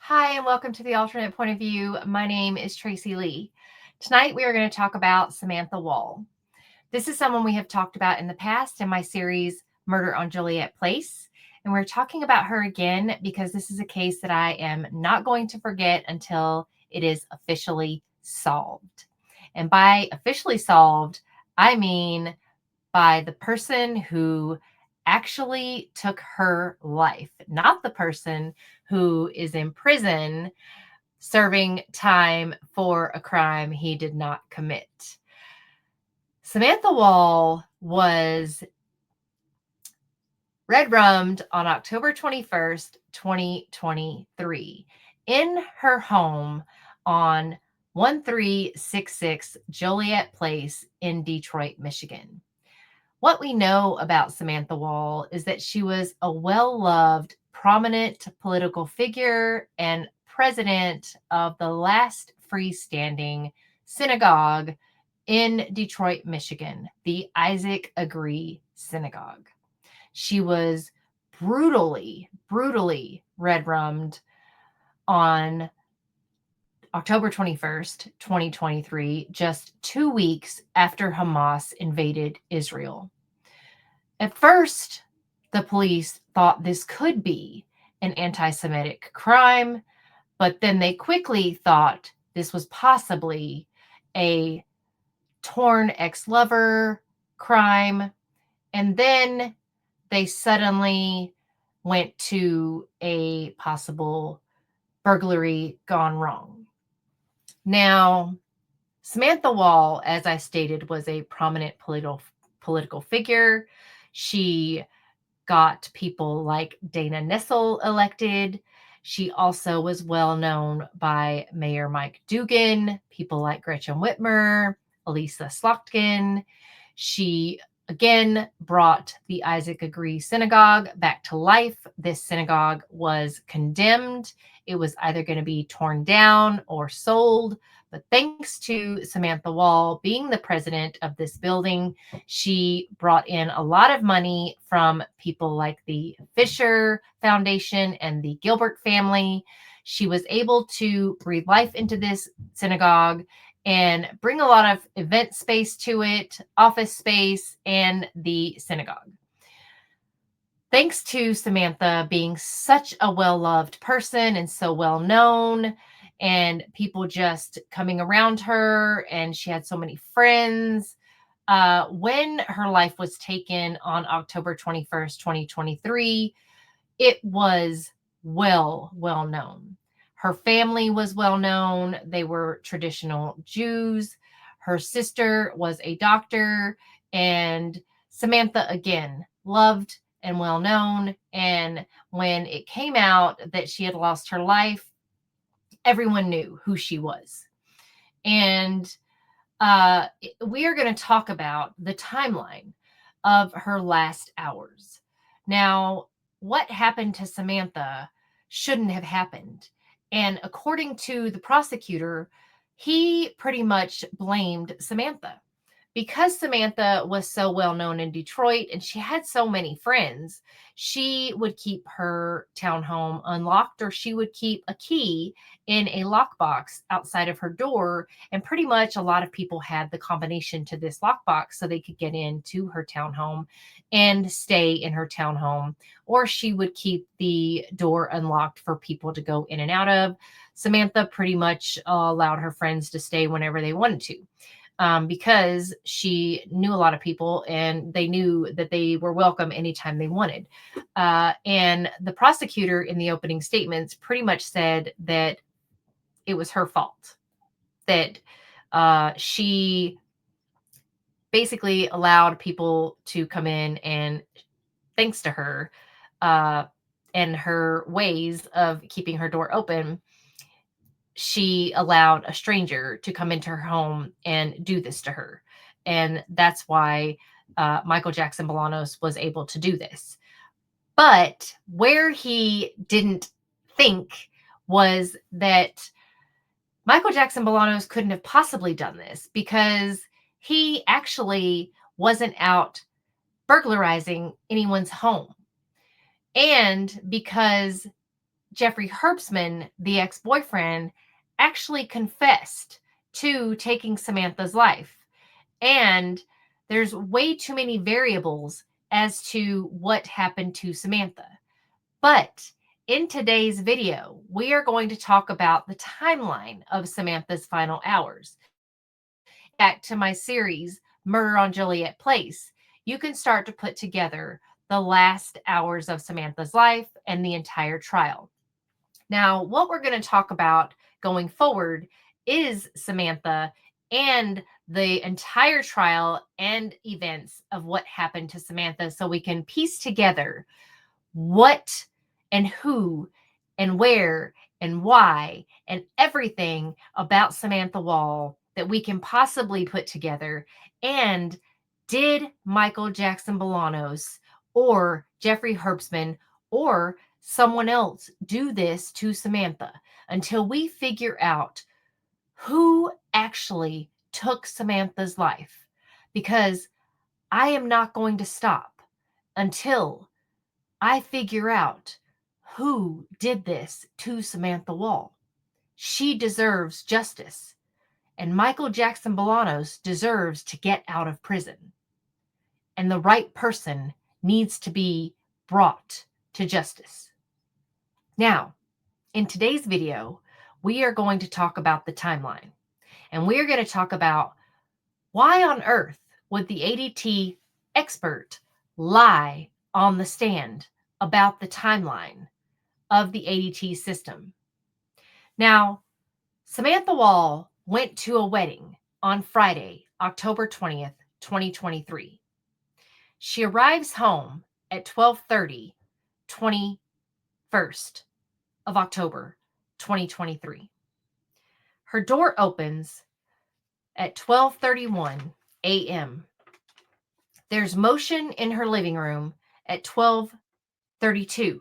Hi, and welcome to the Alternate Point of View. My name is Tracy Lee. Tonight, we are going to talk about Samantha Wall. This is someone we have talked about in the past in my series, Murder on Joliet Place. And we're talking about her again because this is a case that I am not going to forget until it is officially solved. And by officially solved, I mean by the person who actually took her life, not the person who is in prison serving time for a crime he did not commit. Samantha Wall was red rummed on October 21st, 2023, in her home on 1366 Joliet Place in Detroit, Michigan. What we know about Samantha Wall is that she was a well-loved, prominent political figure and president of the last freestanding synagogue in Detroit, Michigan, the Isaac Agree Synagogue. She was brutally red-rummed on October 21st, 2023, just 2 weeks after Hamas invaded Israel. At first, the police thought this could be an anti Semitic crime, but then they quickly thought this was possibly a torn ex lover crime. And then they suddenly went to a possible burglary gone wrong. Now, Samantha Wall, as I stated, was a prominent political figure. She got people like Dana Nessel elected. She also was well known by Mayor Mike Dugan, people like Gretchen Whitmer, Elisa Slotkin. She again brought the Isaac Agree Synagogue back to life. This synagogue was condemned. It was either going to be torn down or sold. But thanks to Samantha Wall being the president of this building, she brought in a lot of money from people like the Fisher Foundation and the Gilbert family. She was able to breathe life into this synagogue and bring a lot of event space to it, office space, and the synagogue. Thanks to Samantha being such a well-loved person and so well-known, and people just coming around her, and she had so many friends. When her life was taken on October 21st, 2023, it was well known. Her family was well known. They were traditional Jews. Her sister was a doctor, and Samantha, again, loved and well known. And when it came out that she had lost her life, everyone knew who she was. And we are going to talk about the timeline of her last hours. Now, what happened to Samantha shouldn't have happened. And according to the prosecutor, he pretty much blamed Samantha. Because Samantha was so well known in Detroit and she had so many friends, she would keep her townhome unlocked, or she would keep a key in a lockbox outside of her door. And pretty much a lot of people had the combination to this lockbox so they could get into her townhome and stay in her townhome. Or she would keep the door unlocked for people to go in and out of. Samantha pretty much allowed her friends to stay whenever they wanted to. Because she knew a lot of people and they knew that they were welcome anytime they wanted. And the prosecutor in the opening statements pretty much said that it was her fault, that she basically allowed people to come in, and thanks to her and her ways of keeping her door open, she allowed a stranger to come into her home and do this to her. And that's why Michael Jackson-Bolanos was able to do this. But where he didn't think was that Michael Jackson-Bolanos couldn't have possibly done this, because he actually wasn't out burglarizing anyone's home. And because Jeffrey Herbstman, the ex-boyfriend, actually confessed to taking Samantha's life. And there's way too many variables as to what happened to Samantha. But in today's video, we are going to talk about the timeline of Samantha's final hours. Back to my series, Murder on Joliet Place, you can start to put together the last hours of Samantha's life and the entire trial. Now, what we're going to talk about going forward is Samantha and the entire trial and events of what happened to Samantha so we can piece together what and who and where and why and everything about Samantha Wall that we can possibly put together. And did Michael Jackson-Bolanos or Jeffrey Herbstman or someone else do this to Samantha until we figure out who actually took Samantha's life? Because I am not going to stop until I figure out who did this to Samantha Wall. She deserves justice, and Michael Jackson-Bolanos deserves to get out of prison. And the right person needs to be brought to justice. Now, in today's video, we are going to talk about the timeline. And we are going to talk about why on earth would the ADT expert lie on the stand about the timeline of the ADT system. Now, Samantha Wall went to a wedding on Friday, October 20th, 2023. She arrives home at 12:30, 21st of October, 2023. Her door opens at 12:31 a.m. There's motion in her living room at 12:32.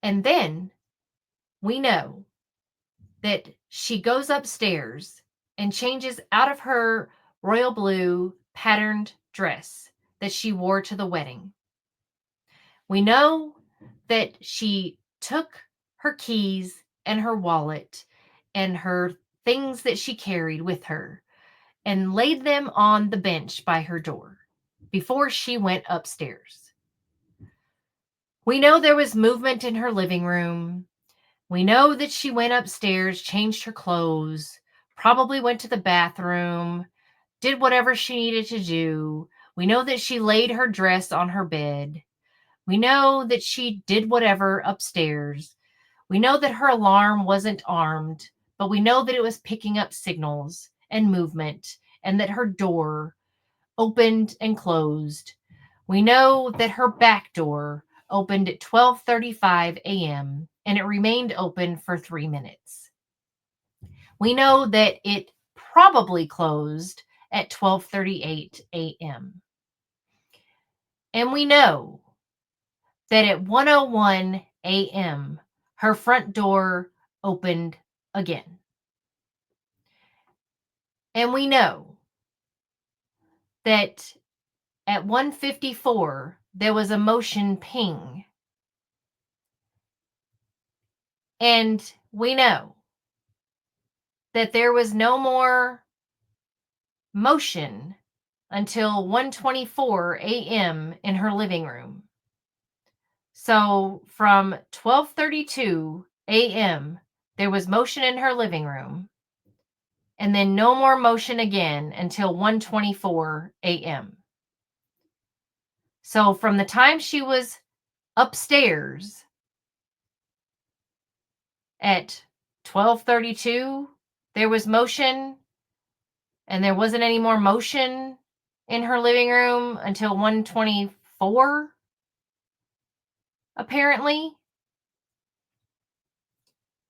And then we know that she goes upstairs and changes out of her royal blue patterned dress that she wore to the wedding. We know that she took her keys and her wallet and her things that she carried with her and laid them on the bench by her door before she went upstairs. We know there was movement in her living room. We know that she went upstairs, changed her clothes, probably went to the bathroom, did whatever she needed to do. We know that she laid her dress on her bed. We know that she did whatever upstairs. We know that her alarm wasn't armed, but we know that it was picking up signals and movement and that her door opened and closed. We know that her back door opened at 12:35 a.m. and it remained open for 3 minutes. We know that it probably closed at 12:38 a.m. And we know that at 1:01 a.m. her front door opened again. And we know that at 1:54 there was a motion ping. And we know that there was no more motion until 1:24 a.m. in her living room. So from 12:32 a.m. there was motion in her living room, and then no more motion again until 1:24 a.m. So from the time she was upstairs at 12:32 there was motion, and there wasn't any more motion in her living room until 1:24 apparently.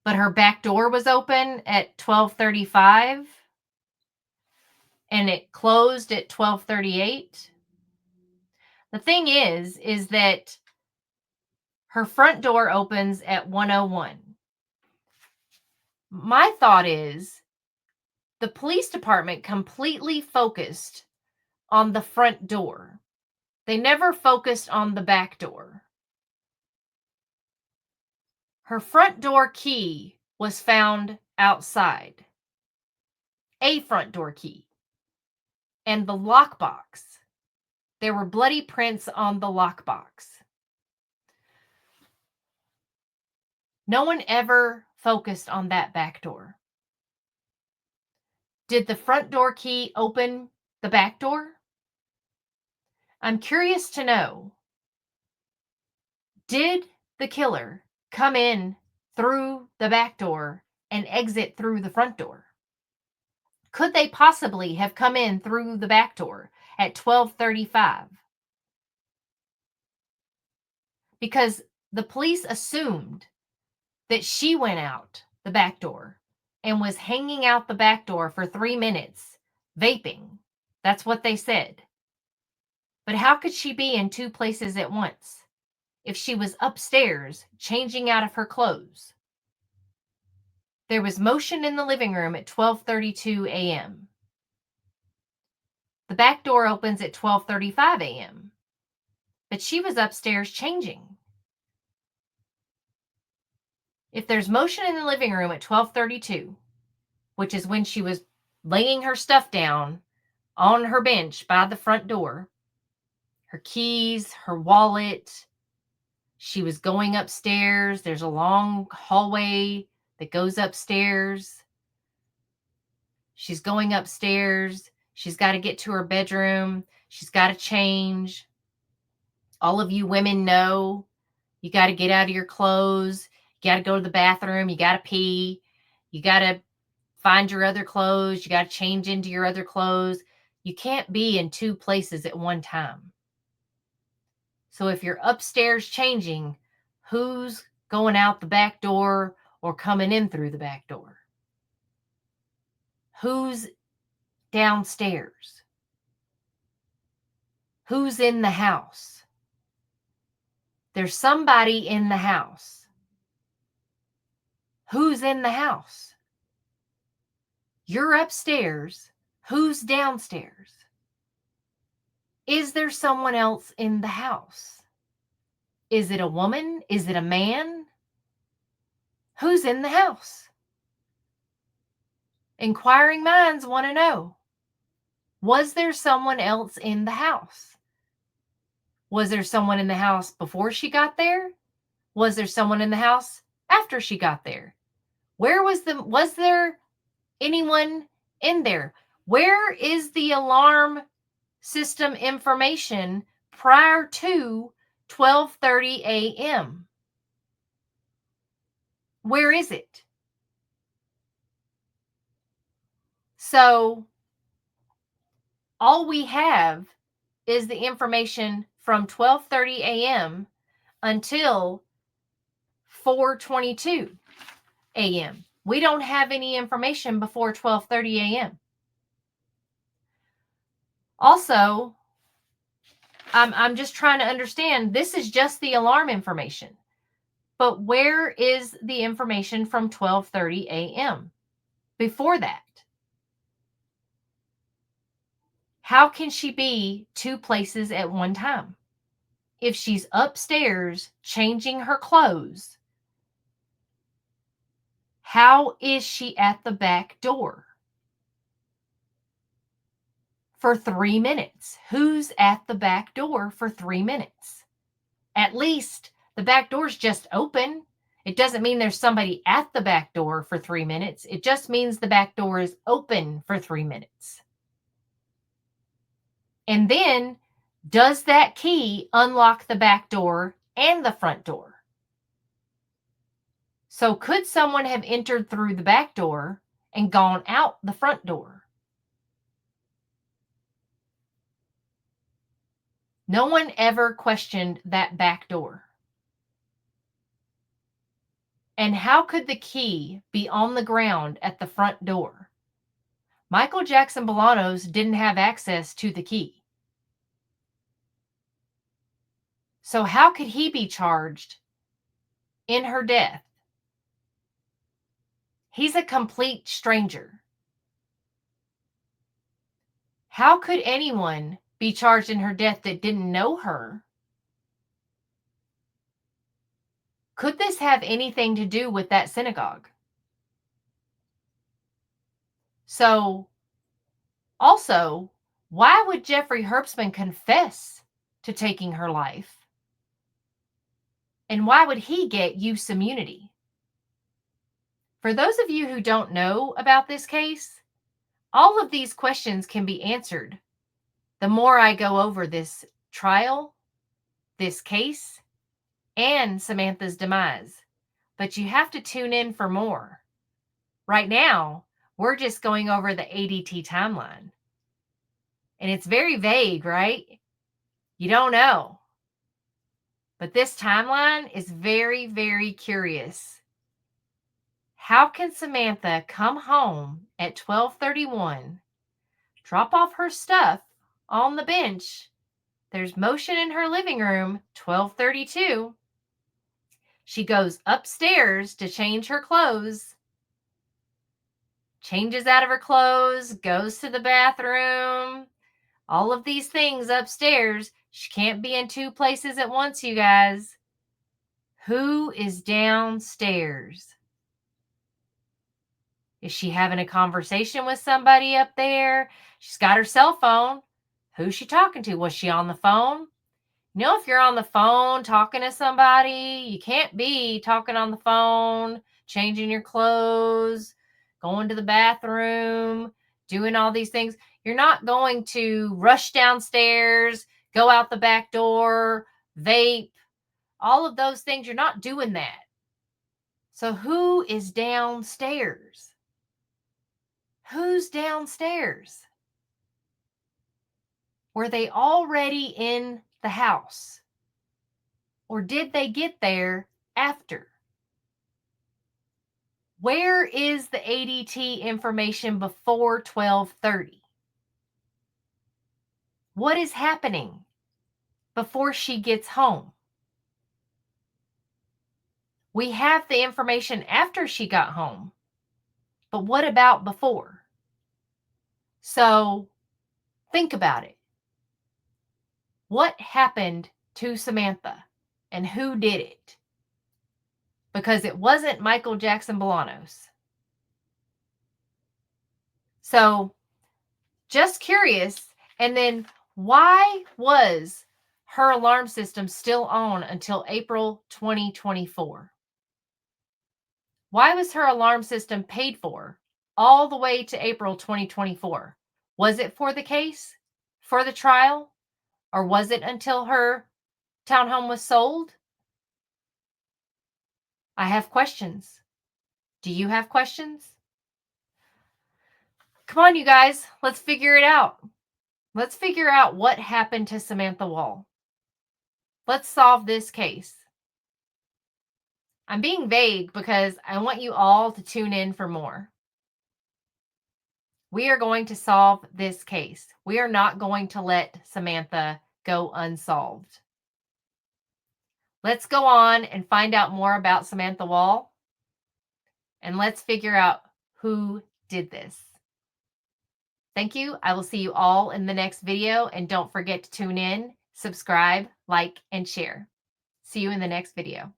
But her back door was open at 12:35 and it closed at 12:38. The thing is that her front door opens at 1:01. My thought is the police department completely focused on the front door. They never focused on the back door. Her front door key was found outside. A front door key. And the lockbox. There were bloody prints on the lockbox. No one ever focused on that back door. Did the front door key open the back door? I'm curious to know, did the killer come in through the back door and exit through the front door? Could they possibly have come in through the back door at 12:35? Because the police assumed that she went out the back door and was hanging out the back door for 3 minutes vaping. That's what they said. But how could she be in two places at once if she was upstairs changing out of her clothes? There was motion in the living room at 12:32 a.m. The back door opens at 12:35 a.m. But she was upstairs changing. If there's motion in the living room at 12:32, which is when she was laying her stuff down on her bench by the front door, her keys, her wallet, she was going upstairs. There's a long hallway that goes upstairs. She's going upstairs. She's got to get to her bedroom. She's got to change. All of you women know you got to get out of your clothes. You got to go to the bathroom. You got to pee. You got to find your other clothes. You got to change into your other clothes. You can't be in two places at one time. So if you're upstairs changing, who's going out the back door or coming in through the back door? Who's downstairs? Who's in the house? There's somebody in the house. Who's in the house? You're upstairs. Who's downstairs? Is there someone else in the house? Is it a woman? Is it a man? Who's in the house? Inquiring minds want to know. Was there someone else in the house? Was there someone in the house before she got there? Was there someone in the house after she got there? Was there anyone in there? Where is the alarm system information prior to 12:30 a.m.? Where is it? So all we have is the information from 12:30 a.m. until 4:22 a.m. We don't have any information before 12:30 a.m. Also, I'm just trying to understand, this is just the alarm information. But where is the information from 12:30 a.m. before that? How can she be two places at one time? If she's upstairs changing her clothes, how is she at the back door for 3 minutes? Who's at the back door for 3 minutes? At least the back door's just open. It doesn't mean there's somebody at the back door for 3 minutes. It just means the back door is open for 3 minutes. And then, does that key unlock the back door and the front door? So could someone have entered through the back door and gone out the front door? No one ever questioned that back door. And how could the key be on the ground at the front door? Michael Jackson-Bolanos didn't have access to the key. So how could he be charged in her death? He's a complete stranger. How could anyone be charged in her death that didn't know her? Could this have anything to do with that synagogue? So, also, why would Jeffrey Herbstman confess to taking her life? And why would he get use immunity? For those of you who don't know about this case, all of these questions can be answered the more I go over this trial, this case, and Samantha's demise. But you have to tune in for more. Right now, we're just going over the ADT timeline. And it's very vague, right? You don't know. But this timeline is very, very curious. How can Samantha come home at 12:31, drop off her stuff on the bench? There's motion in her living room, 12:32. She goes upstairs to change her clothes, changes out of her clothes, goes to the bathroom, all of these things upstairs. She can't be in two places at once, you guys. Who is downstairs? Is she having a conversation with somebody up there? She's got her cell phone. Who's she talking to? Was she on the phone? You know, if you're on the phone talking to somebody, you can't be talking on the phone, changing your clothes, going to the bathroom, doing all these things. You're not going to rush downstairs, go out the back door, vape, all of those things. You're not doing that. So who is downstairs? Who's downstairs? Were they already in the house? Or did they get there after? Where is the ADT information before 12:30? What is happening before she gets home? We have the information after she got home, but what about before? So think about it. What happened to Samantha and who did it? Because it wasn't Michael Jackson-Bolanos. So just curious. And then why was her alarm system still on until April 2024? Why was her alarm system paid for all the way to April 2024? Was it for the case, for the trial, or was it until her townhome was sold? I have questions. Do you have questions? Come on, you guys. Let's figure it out. Let's figure out what happened to Samantha Wall. Let's solve this case. I'm being vague because I want you all to tune in for more. We are going to solve this case. We are not going to let Samantha go unsolved. Let's go on and find out more about Samantha Wall, and let's figure out who did this. Thank you. I will see you all in the next video, and don't forget to tune in, subscribe, like, and share. See you in the next video.